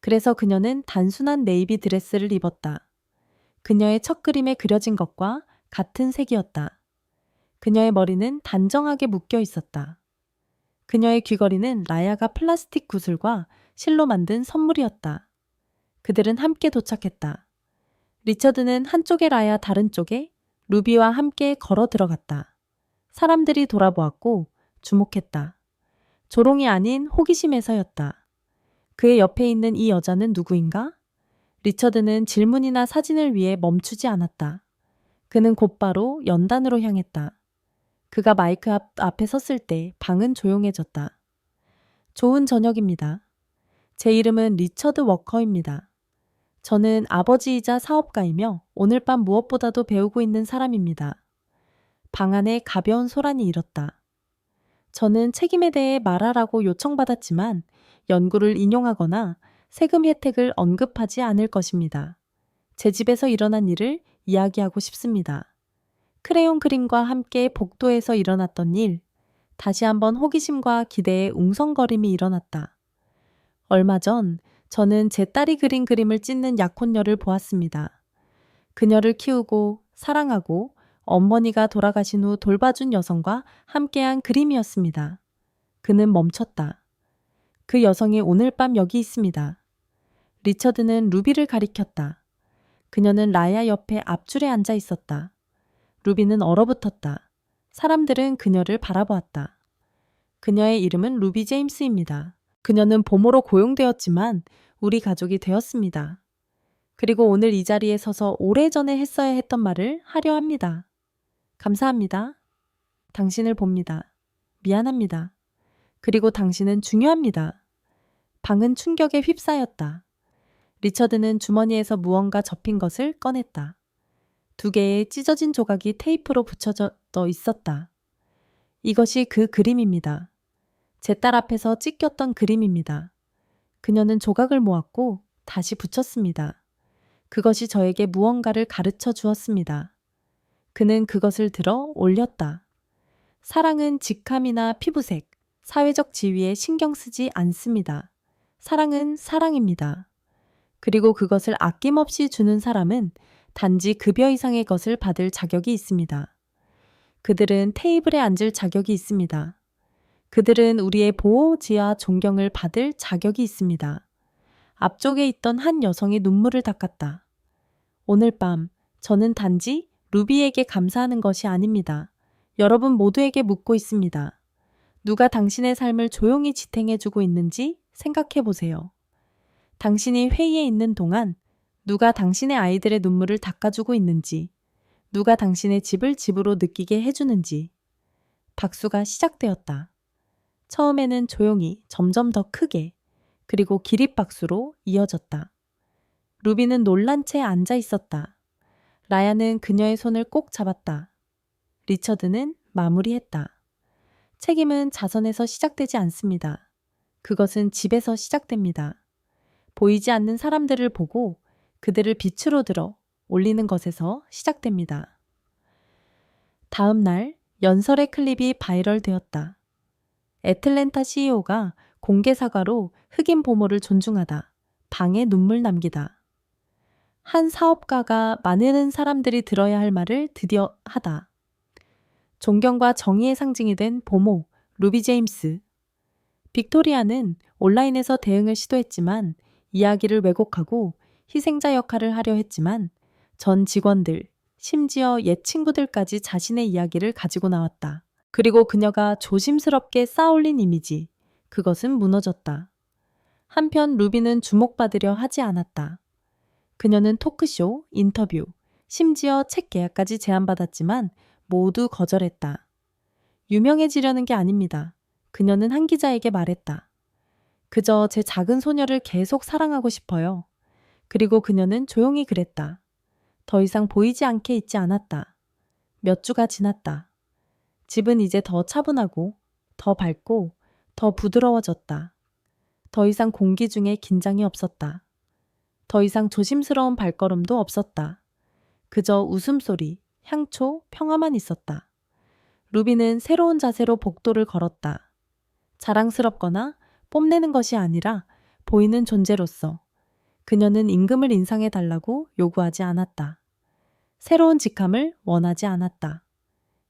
그래서 그녀는 단순한 네이비 드레스를 입었다. 그녀의 첫 그림에 그려진 것과 같은 색이었다. 그녀의 머리는 단정하게 묶여 있었다. 그녀의 귀걸이는 라야가 플라스틱 구슬과 실로 만든 선물이었다. 그들은 함께 도착했다. 리처드는 한쪽에 라야 다른 쪽에 루비와 함께 걸어 들어갔다. 사람들이 돌아보았고 주목했다. 조롱이 아닌 호기심에서였다. 그의 옆에 있는 이 여자는 누구인가? 리처드는 질문이나 사진을 위해 멈추지 않았다. 그는 곧바로 연단으로 향했다. 그가 마이크 앞에 섰을 때 방은 조용해졌다. 좋은 저녁입니다. 제 이름은 리처드 워커입니다. 저는 아버지이자 사업가이며 오늘 밤 무엇보다도 배우고 있는 사람입니다. 방 안에 가벼운 소란이 일었다. 저는 책임에 대해 말하라고 요청받았지만 연구를 인용하거나 세금 혜택을 언급하지 않을 것입니다. 제 집에서 일어난 일을 이야기하고 싶습니다. 크레용 그림과 함께 복도에서 일어났던 일, 다시 한번 호기심과 기대의 웅성거림이 일어났다. 얼마 전 저는 제 딸이 그린 그림을 찢는 약혼녀를 보았습니다. 그녀를 키우고 사랑하고 어머니가 돌아가신 후 돌봐준 여성과 함께한 그림이었습니다. 그는 멈췄다. 그 여성이 오늘 밤 여기 있습니다. 리처드는 루비를 가리켰다. 그녀는 라야 옆에 앞줄에 앉아 있었다. 루비는 얼어붙었다. 사람들은 그녀를 바라보았다. 그녀의 이름은 루비 제임스입니다. 그녀는 보모로 고용되었지만 우리 가족이 되었습니다. 그리고 오늘 이 자리에 서서 오래전에 했어야 했던 말을 하려 합니다. 감사합니다. 당신을 봅니다. 미안합니다. 그리고 당신은 중요합니다. 방은 충격에 휩싸였다. 리처드는 주머니에서 무언가 접힌 것을 꺼냈다. 2개의 찢어진 조각이 테이프로 붙여져 있었다. 이것이 그 그림입니다. 제 딸 앞에서 찢겼던 그림입니다. 그녀는 조각을 모았고 다시 붙였습니다. 그것이 저에게 무언가를 가르쳐 주었습니다. 그는 그것을 들어 올렸다. 사랑은 직함이나 피부색, 사회적 지위에 신경 쓰지 않습니다. 사랑은 사랑입니다. 그리고 그것을 아낌없이 주는 사람은 단지 급여 이상의 것을 받을 자격이 있습니다. 그들은 테이블에 앉을 자격이 있습니다. 그들은 우리의 보호지와 존경을 받을 자격이 있습니다. 앞쪽에 있던 한 여성이 눈물을 닦았다. 오늘 밤 저는 단지 루비에게 감사하는 것이 아닙니다. 여러분 모두에게 묻고 있습니다. 누가 당신의 삶을 조용히 지탱해주고 있는지 생각해 보세요. 당신이 회의에 있는 동안 누가 당신의 아이들의 눈물을 닦아주고 있는지, 누가 당신의 집을 집으로 느끼게 해주는지. 박수가 시작되었다. 처음에는 조용히, 점점 더 크게, 그리고 기립박수로 이어졌다. 루비는 놀란 채 앉아 있었다. 라야는 그녀의 손을 꼭 잡았다. 리처드는 마무리했다. 책임은 자선에서 시작되지 않습니다. 그것은 집에서 시작됩니다. 보이지 않는 사람들을 보고 그들을 빛으로 들어 올리는 것에서 시작됩니다. 다음 날 연설의 클립이 바이럴되었다. 애틀랜타 CEO가 공개 사과로 흑인 보모를 존중하다. 방에 눈물 남기다. 한 사업가가 많은 사람들이 들어야 할 말을 드디어 하다. 존경과 정의의 상징이 된 보모, 루비 제임스. 빅토리아는 온라인에서 대응을 시도했지만 이야기를 왜곡하고 희생자 역할을 하려 했지만 전 직원들, 심지어 옛 친구들까지 자신의 이야기를 가지고 나왔다. 그리고 그녀가 조심스럽게 쌓아올린 이미지, 그것은 무너졌다. 한편 루비는 주목받으려 하지 않았다. 그녀는 토크쇼, 인터뷰, 심지어 책 계약까지 제안받았지만 모두 거절했다. 유명해지려는 게 아닙니다. 그녀는 한 기자에게 말했다. 그저 제 작은 소녀를 계속 사랑하고 싶어요. 그리고 그녀는 조용히 그랬다. 더 이상 보이지 않게 있지 않았다. 몇 주가 지났다. 집은 이제 더 차분하고, 더 밝고, 더 부드러워졌다. 더 이상 공기 중에 긴장이 없었다. 더 이상 조심스러운 발걸음도 없었다. 그저 웃음소리, 향초, 평화만 있었다. 루비는 새로운 자세로 복도를 걸었다. 자랑스럽거나 뽐내는 것이 아니라 보이는 존재로서 그녀는 임금을 인상해달라고 요구하지 않았다. 새로운 직함을 원하지 않았다.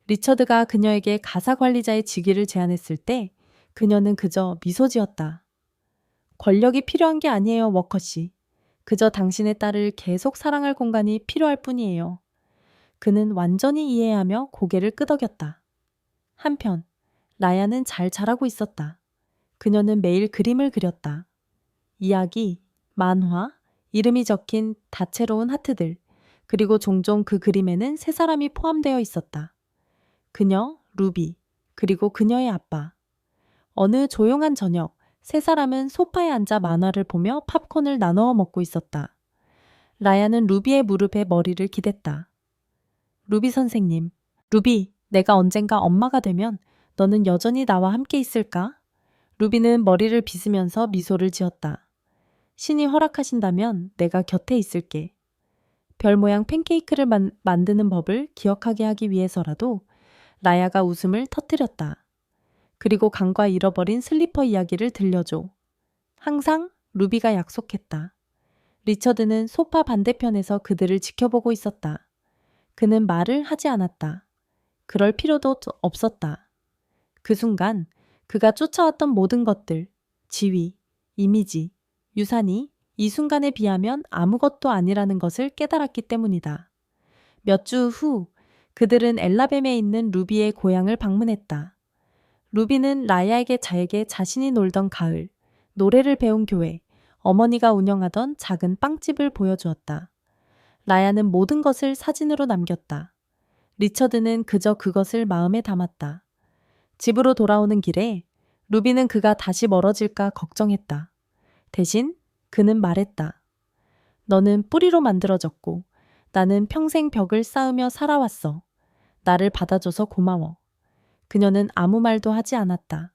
리처드가 그녀에게 가사관리자의 직위를 제안했을 때 그녀는 그저 미소 지었다. 권력이 필요한 게 아니에요, 워커씨. 그저 당신의 딸을 계속 사랑할 공간이 필요할 뿐이에요. 그는 완전히 이해하며 고개를 끄덕였다. 한편 라야는 잘 자라고 있었다. 그녀는 매일 그림을 그렸다. 이야기, 만화, 이름이 적힌 다채로운 하트들, 그리고 종종 그 그림에는 세 사람이 포함되어 있었다. 그녀, 루비, 그리고 그녀의 아빠. 어느 조용한 저녁, 세 사람은 소파에 앉아 만화를 보며 팝콘을 나누어 먹고 있었다. 라야는 루비의 무릎에 머리를 기댔다. 루비 선생님, 루비, 내가 언젠가 엄마가 되면 너는 여전히 나와 함께 있을까? 루비는 머리를 빗으면서 미소를 지었다. 신이 허락하신다면 내가 곁에 있을게. 별 모양 팬케이크를 만드는 법을 기억하게 하기 위해서라도 라야가 웃음을 터뜨렸다. 그리고 강과 잃어버린 슬리퍼 이야기를 들려줘. 항상 루비가 약속했다. 리처드는 소파 반대편에서 그들을 지켜보고 있었다. 그는 말을 하지 않았다. 그럴 필요도 없었다. 그 순간 그가 쫓아왔던 모든 것들, 지위, 이미지, 유산이 이 순간에 비하면 아무것도 아니라는 것을 깨달았기 때문이다. 몇 주 후 그들은 엘라뱀에 있는 루비의 고향을 방문했다. 루비는 라야에게 자신이 놀던 가을, 노래를 배운 교회, 어머니가 운영하던 작은 빵집을 보여주었다. 라야는 모든 것을 사진으로 남겼다. 리처드는 그저 그것을 마음에 담았다. 집으로 돌아오는 길에 루비는 그가 다시 멀어질까 걱정했다. 대신 그는 말했다. 너는 뿌리로 만들어졌고 나는 평생 벽을 쌓으며 살아왔어. 나를 받아줘서 고마워. 그녀는 아무 말도 하지 않았다.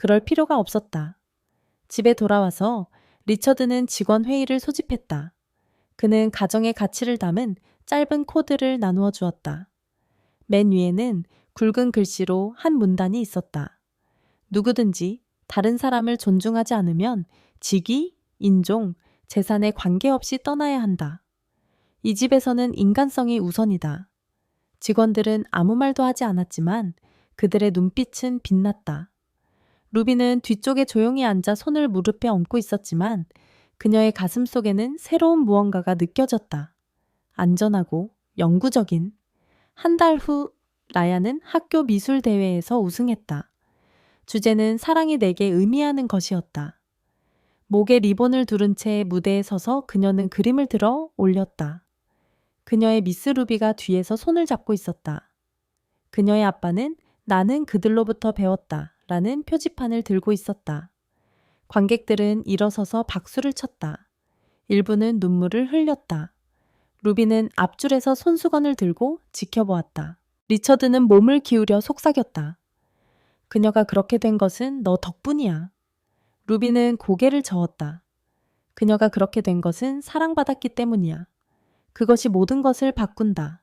그럴 필요가 없었다. 집에 돌아와서 리처드는 직원 회의를 소집했다. 그는 가정의 가치를 담은 짧은 코드를 나누어 주었다. 맨 위에는 굵은 글씨로 한 문단이 있었다. 누구든지 다른 사람을 존중하지 않으면 직위, 인종, 재산에 관계없이 떠나야 한다. 이 집에서는 인간성이 우선이다. 직원들은 아무 말도 하지 않았지만 그들의 눈빛은 빛났다. 루비는 뒤쪽에 조용히 앉아 손을 무릎에 얹고 있었지만 그녀의 가슴 속에는 새로운 무언가가 느껴졌다. 안전하고 영구적인. 한 달 후 라야는 학교 미술 대회에서 우승했다. 주제는 사랑이 내게 의미하는 것이었다. 목에 리본을 두른 채 무대에 서서 그녀는 그림을 들어 올렸다. 그녀의 미스 루비가 뒤에서 손을 잡고 있었다. 그녀의 아빠는 나는 그들로부터 배웠다 라는 표지판을 들고 있었다. 관객들은 일어서서 박수를 쳤다. 일부는 눈물을 흘렸다. 루비는 앞줄에서 손수건을 들고 지켜보았다. 리처드는 몸을 기울여 속삭였다. 그녀가 그렇게 된 것은 너 덕분이야. 루비는 고개를 저었다. 그녀가 그렇게 된 것은 사랑받았기 때문이야. 그것이 모든 것을 바꾼다.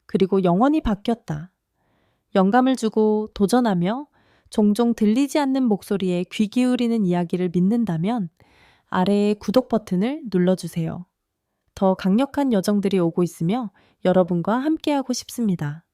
그리고 영원히 바뀌었다. 영감을 주고 도전하며 종종 들리지 않는 목소리에 귀 기울이는 이야기를 믿는다면 아래의 구독 버튼을 눌러주세요. 더 강력한 여정들이 오고 있으며 여러분과 함께하고 싶습니다.